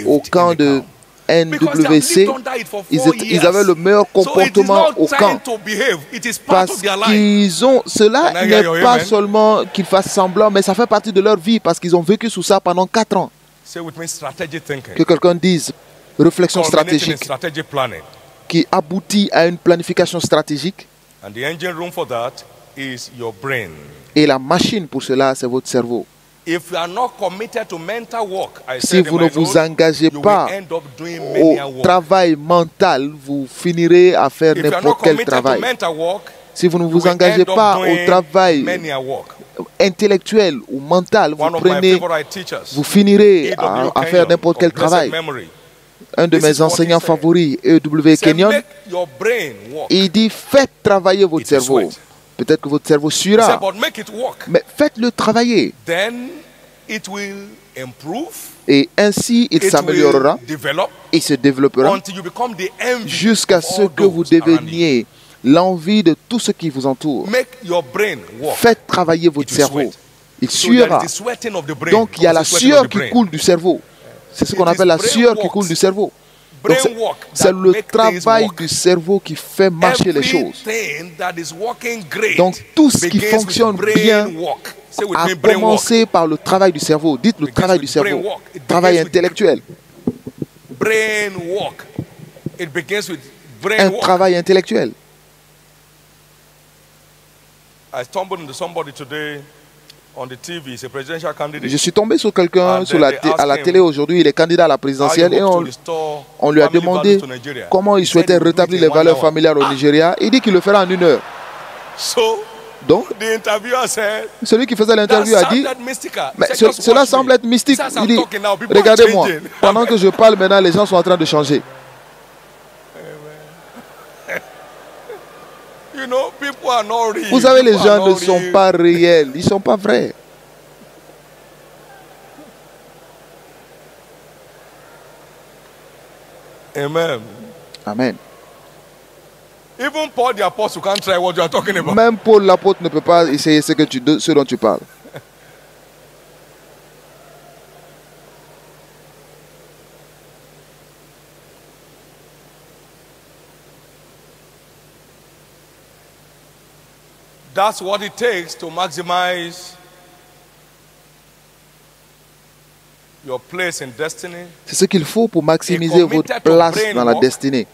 au camp de NWC, ils avaient le meilleur comportement au camp. Parce qu'ils ont, cela n'est pas seulement qu'ils fassent semblant, mais ça fait partie de leur vie parce qu'ils ont vécu sous ça pendant 4 ans. Que quelqu'un dise réflexion stratégique qui aboutit à une planification stratégique. Et la machine pour cela, c'est votre cerveau. Si vous ne vous engagez pas au travail mental, vous finirez à faire n'importe quel travail. Si vous ne vous engagez pas au travail intellectuel ou mental, vous finirez à faire n'importe quel travail. Un de mes enseignants favoris, E.W. Kenyon, il dit, faites travailler votre cerveau. Peut-être que votre cerveau suivra, mais faites-le travailler. Et ainsi, il s'améliorera, il se développera jusqu'à ce que vous deveniez l'envie de tout ce qui vous entoure. Faites travailler votre cerveau. Il suivra. Donc, il y a la sueur qui coule du cerveau. C'est ce qu'on appelle la sueur qui coule du cerveau. C'est le travail du cerveau qui fait marcher les choses. Donc tout ce qui fonctionne bien a commencé par le travail du cerveau. Dites le travail du cerveau. Travail intellectuel. Un travail intellectuel. Je suis tombé sur quelqu'un à la télé aujourd'hui, il est candidat à la présidentielle et on lui a demandé comment il souhaitait rétablir les valeurs familiales au Nigeria. Il dit qu'il le fera en 1 heure. Donc, celui qui faisait l'interview a dit, mais cela semble être mystique. Il dit, regardez-moi, pendant que je parle maintenant, les gens sont en train de changer. Vous savez, les gens ne sont pas réels, ils ne sont pas vrais. Amen. Amen. Even Paul the apostle can't try what you are talking about. Même Paul l'apôtre ne peut pas essayer ce dont tu parles. That's what it takes to maximize your place in destiny. C'est ce qu'il faut pour maximiser votre place dans la destinée.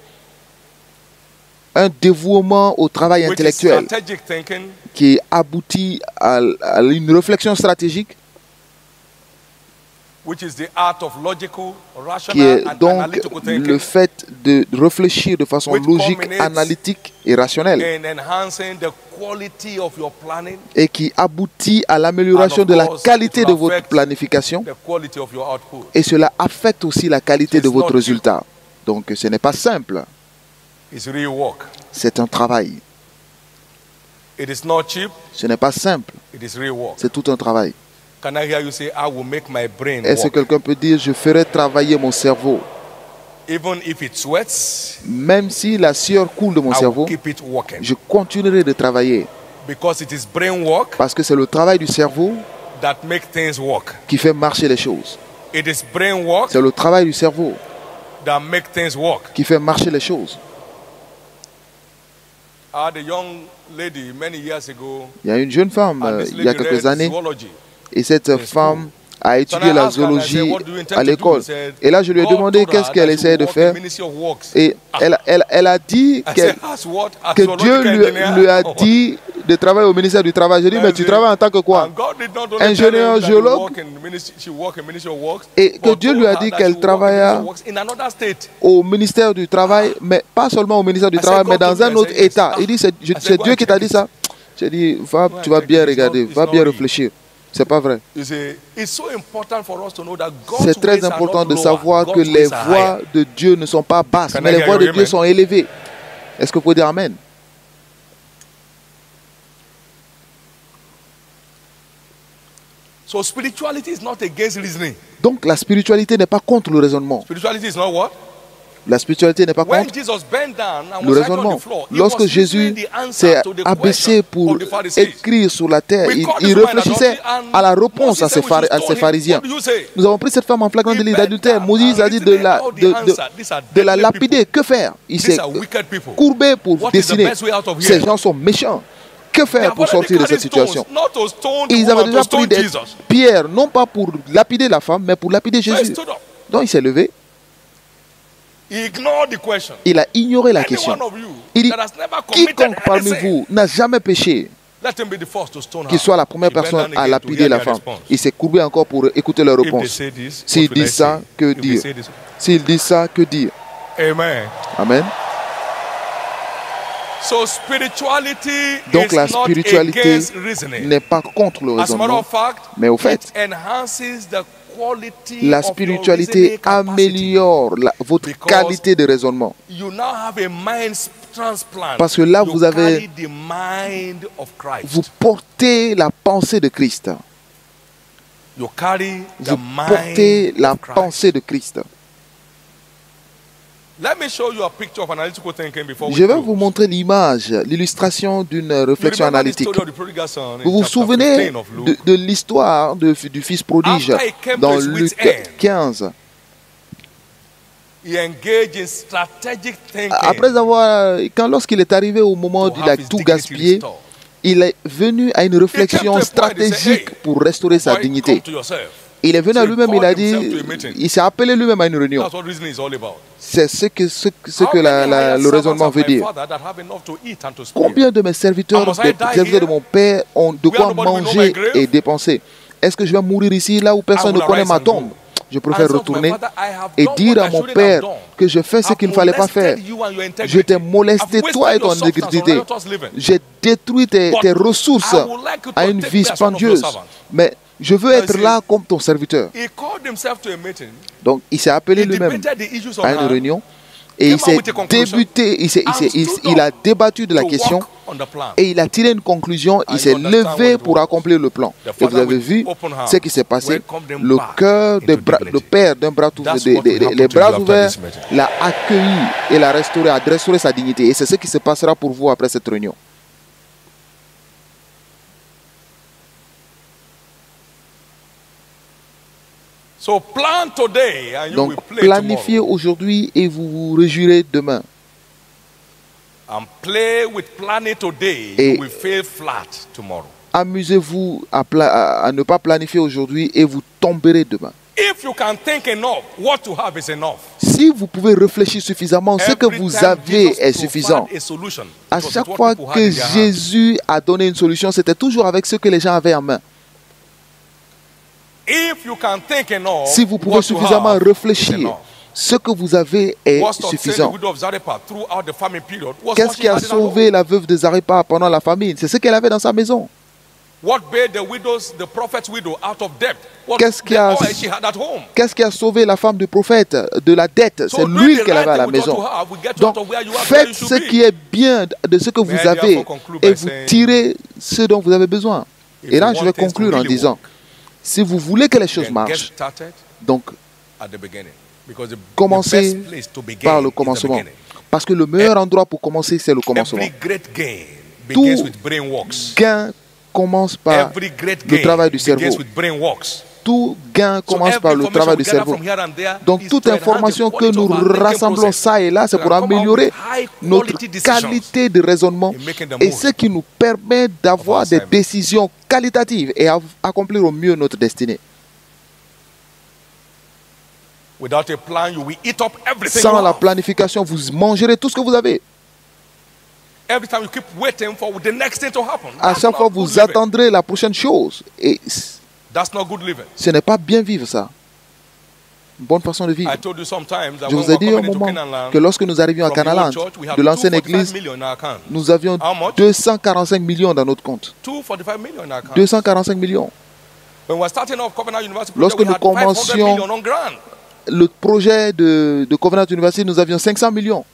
Un dévouement au travail intellectuel qui aboutit à une réflexion stratégique, qui est donc le fait de réfléchir de façon logique, analytique et rationnelle, et qui aboutit à l'amélioration de la qualité de votre planification, et cela affecte aussi la qualité de votre résultat. Donc ce n'est pas simple. C'est un travail. Ce n'est pas simple. C'est tout un travail. Est-ce que quelqu'un peut dire, je ferai travailler mon cerveau? Même si la sueur coule de mon cerveau, je continuerai de travailler. Parce que c'est le travail du cerveau qui fait marcher les choses. C'est le travail du cerveau qui fait marcher les choses. Il y a une jeune femme il y a quelques années, et cette femme a étudié la zoologie à l'école. Et là, je lui ai demandé qu'est-ce qu'elle essayait de faire. Et elle a dit que Dieu lui a dit de travailler au ministère du Travail. Je dis, mais tu travailles en tant que quoi? Ingénieur géologue. Et que Dieu lui a dit qu'elle travaillait au ministère du Travail, mais pas seulement au ministère du Travail, mais dans un autre État. Il dit, c'est Dieu qui t'a dit ça. J'ai dit, tu vas bien regarder, va bien réfléchir. C'est pas vrai. C'est très important de savoir que les voies de Dieu ne sont pas basses, mais les voies de Dieu sont élevées. Est-ce que vous pouvez dire Amen? Donc la spiritualité n'est pas contre le raisonnement. La spiritualité n'est pas contre le raisonnement. Lorsque Jésus s'est abaissé pour écrire sur la terre, il réfléchissait à la réponse à ces pharisiens. Nous avons pris cette femme en flagrant délit d'adultère. Moïse a dit de la lapider. Que faire? Il s'est courbé pour dessiner. Ces gens sont méchants. Que faire pour sortir de cette situation? Ils avaient déjà pris des pierres, non pas pour lapider la femme, mais pour lapider Jésus. Donc il s'est levé. Il a ignoré la question. Il dit, quiconque parmi vous n'a jamais péché, qu'il soit la première personne à lapider la femme. Il s'est courbé encore pour écouter leur réponse. S'il dit ça, que dire? S'il dit ça, que dire? Amen. Donc la spiritualité n'est pas contre le raisonnement, mais au fait, la spiritualité améliore votre qualité de raisonnement. Parce que là, vous portez la pensée de Christ. Vous portez la pensée de Christ. Je vais vous montrer l'image, l'illustration d'une réflexion analytique. Vous vous souvenez de l'histoire du fils prodige dans Luc 15. Lorsqu'il est arrivé au moment où il a tout gaspillé, il est venu à une réflexion stratégique pour restaurer sa dignité. Il est venu à lui-même, il s'est appelé lui-même à une réunion. C'est ce que le raisonnement veut dire. Combien de mes serviteurs, des serviteurs de mon père, ont de quoi manger et dépenser? Est-ce que je vais mourir ici, là où personne ne connaît ma tombe? Je préfère retourner et dire à mon père que je fais ce qu'il ne fallait pas faire. Je t'ai molesté, toi et ton intégrité. J'ai détruit tes ressources à une vie spendieuse. Mais je veux être là comme ton serviteur. Donc, il s'est appelé lui-même à une réunion et il a débattu de la question et il a tiré une conclusion. Il s'est levé pour accomplir le plan. Et vous avez vu ce qui s'est passé. Le cœur, le père d'un bras ouvert, les bras ouverts, l'a accueilli et l'a restauré, a restauré sa dignité. Et c'est ce qui se passera pour vous après cette réunion. Donc, planifiez aujourd'hui et vous vous réjouirez demain. Et amusez-vous à ne pas planifier aujourd'hui et vous tomberez demain. Si vous pouvez réfléchir suffisamment, ce que vous avez est suffisant. À chaque fois que Jésus a donné une solution, c'était toujours avec ce que les gens avaient en main. Si vous pouvez suffisamment réfléchir, ce que vous avez est suffisant. Qu'est-ce qui a sauvé la veuve de Zarephath pendant la famine? C'est ce qu'elle avait dans sa maison. Qu'est-ce qui a sauvé la femme du prophète de la dette? C'est l'huile qu'elle avait à la maison. Donc, faites ce qui est bien de ce que vous avez et vous tirez ce dont vous avez besoin. Et là, je vais conclure en disant, si vous voulez que les choses marchent, donc commencez par le commencement. Parce que le meilleur endroit pour commencer, c'est le commencement. Tout gain commence par le travail du cerveau. Tout gain commence par le travail du cerveau. Donc toute information que nous rassemblons ça et là, c'est pour améliorer notre qualité de raisonnement et ce qui nous permet d'avoir des décisions qualitatives et accomplir au mieux notre destinée. Sans la planification, vous mangerez tout ce que vous avez. À chaque fois, vous attendrez la prochaine chose. Et ce n'est pas bien vivre ça. Une bonne façon de vivre. Je vous ai dit au moment que lorsque nous arrivions à Canaland, de l'ancienne église, nous avions 245 millions dans notre compte. 245 millions. Lorsque nous commencions le projet de Covenant University, nous avions 500 millions.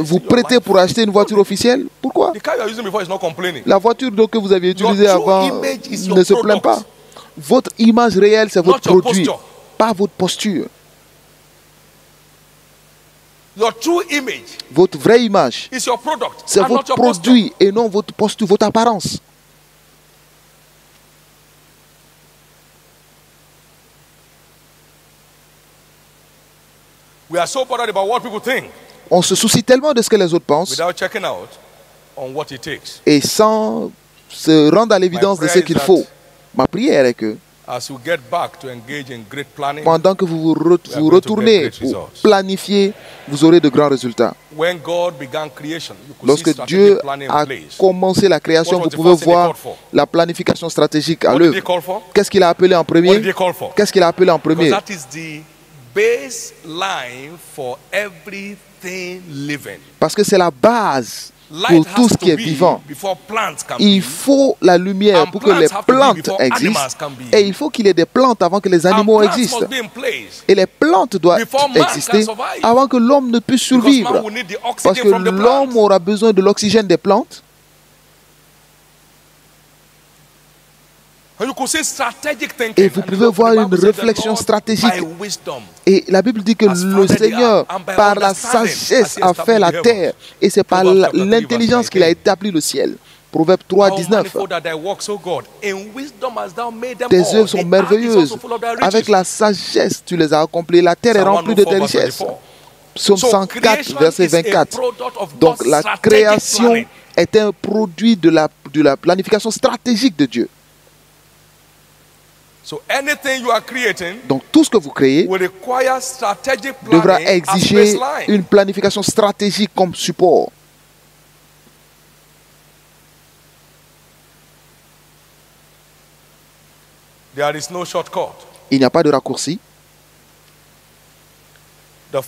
Vous prêtez pour acheter une voiture officielle? Pourquoi? La voiture que vous aviez utilisée avant ne se plaint pas. Votre image réelle, c'est votre produit, pas votre posture. Votre vraie image, c'est votre produit et non votre posture, votre apparence. On se soucie tellement de ce que les autres pensent et sans se rendre à l'évidence de ce qu'il faut. Ma prière est que pendant que vous retournez pour planifier, vous aurez de grands résultats. Lorsque Dieu a commencé la création, vous pouvez voir la planification stratégique à l'œuvre. Qu'est-ce qu'il a appelé en premier? Qu'est-ce qu'il a appelé en premier? Parce que c'est la base pour tout ce qui est vivant. Il faut la lumière pour que les plantes existent. Et il faut qu'il y ait des plantes avant que les animaux existent. Et les plantes doivent exister avant que l'homme ne puisse survivre. Parce que l'homme aura besoin de l'oxygène des plantes. Et vous pouvez voir une réflexion stratégique. Et la Bible dit que le Seigneur, par la sagesse, a fait la terre. Et c'est par l'intelligence qu'il a établi le ciel. Proverbe 3, 19. Tes œuvres sont merveilleuses. Avec la sagesse, tu les as accomplies. La terre est remplie de tes richesses. Psaume 104, verset 24. Donc la création est un produit de la planification stratégique de Dieu. Donc tout ce que vous créez devra exiger une planification stratégique comme support. Il n'y a pas de raccourci. Le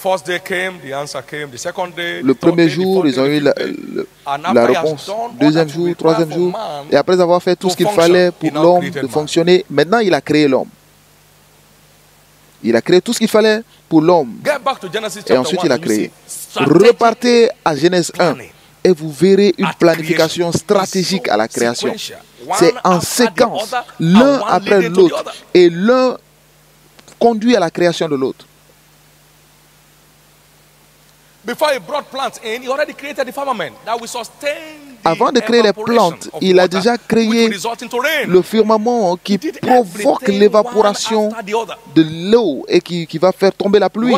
premier jour, ils ont eu la réponse. Deuxième jour, troisième jour. Et après avoir fait tout ce qu'il fallait pour l'homme de fonctionner, maintenant il a créé l'homme. Il a créé tout ce qu'il fallait pour l'homme. Et ensuite il a créé. Repartez à Genèse 1 et vous verrez une planification stratégique à la création. C'est en séquence, l'un après l'autre. Et l'un conduit à la création de l'autre. Avant de créer les plantes, il a déjà créé le firmament qui provoque l'évaporation de l'eau et qui va faire tomber la pluie.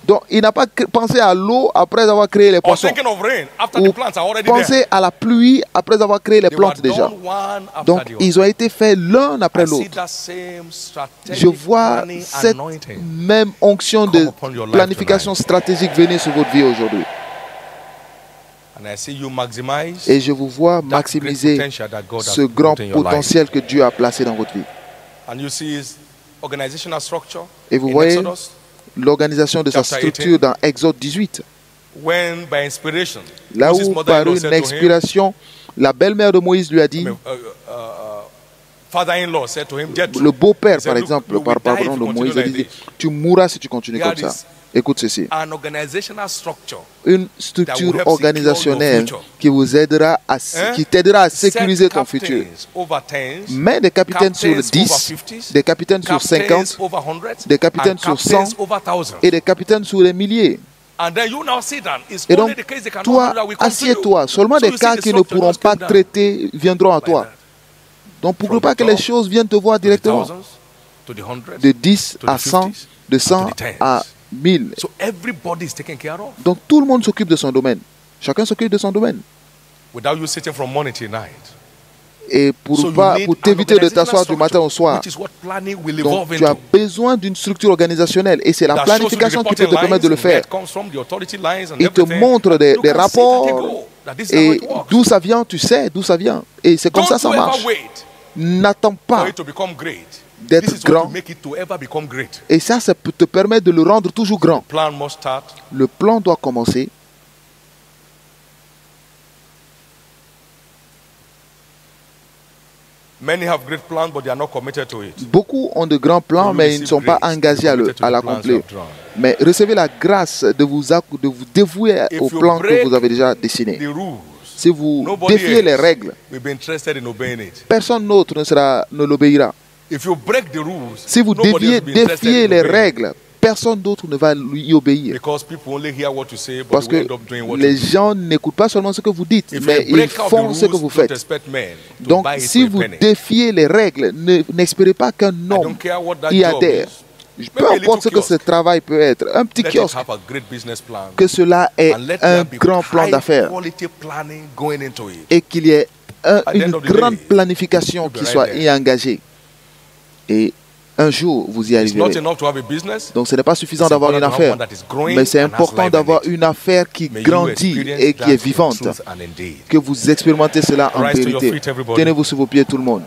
Donc il n'a pas pensé à l'eau après avoir créé les poissons. Ou pensé à la pluie après avoir créé les plantes déjà. Donc ils ont été faits l'un après l'autre. Je vois cette même onction de planification stratégique venir sur votre vie aujourd'hui. Et je vous vois maximiser ce grand potentiel que Dieu a placé dans votre vie. Et vous voyez l'organisation de sa structure dans Exode 18. Là où, par une inspiration, la belle-mère de Moïse lui a dit, le beau-père, par exemple, par pardon de Moïse, a dit, tu mourras si tu continues comme ça. Écoute ceci. Une structure organisationnelle qui vous aidera qui t'aidera à sécuriser ton futur. Mais des capitaines sur 10, des capitaines sur 50, des capitaines sur 100 et des capitaines sur les milliers. Et donc, toi, assieds-toi. Seulement des cas qui ne pourront pas traiter viendront à toi. Donc, pour ne pas que les choses viennent te voir directement. De 10 à 100, de 100 à 1000. Donc, tout le monde s'occupe de son domaine. Chacun s'occupe de son domaine. Et pour t'éviter de t'asseoir du matin au soir, donc tu as besoin d'une structure organisationnelle et c'est la planification qui peut te permettre de le faire. Il te montre des rapports et d'où ça vient, tu sais d'où ça vient. Et c'est comme ça marche. N'attends pas d'être grand. Et ça te permet de le rendre toujours grand. Le plan doit commencer. Beaucoup ont de grands plans, mais ils ne sont pas engagés à l'accomplir. Mais recevez la grâce de vous dévouer au plan que vous avez déjà dessiné. Si vous défiez les règles, personne d'autre ne l'obéira. Si vous défiez les règles, personne d'autre ne va lui obéir. Parce que les gens n'écoutent pas seulement ce que vous dites, mais ils font ce que vous faites. Donc, si vous défiez les règles, n'espérez pas qu'un homme y adhère. Peu importe ce que ce travail peut être, un petit kiosque, que cela ait un grand plan d'affaires et qu'il y ait une grande planification qui soit y engagée. Et un jour, vous y arriverez. Donc, ce n'est pas suffisant d'avoir une affaire, mais c'est important d'avoir une affaire qui grandit et qui est vivante. Que vous expérimentez cela en vérité. Tenez-vous sur vos pieds, tout le monde.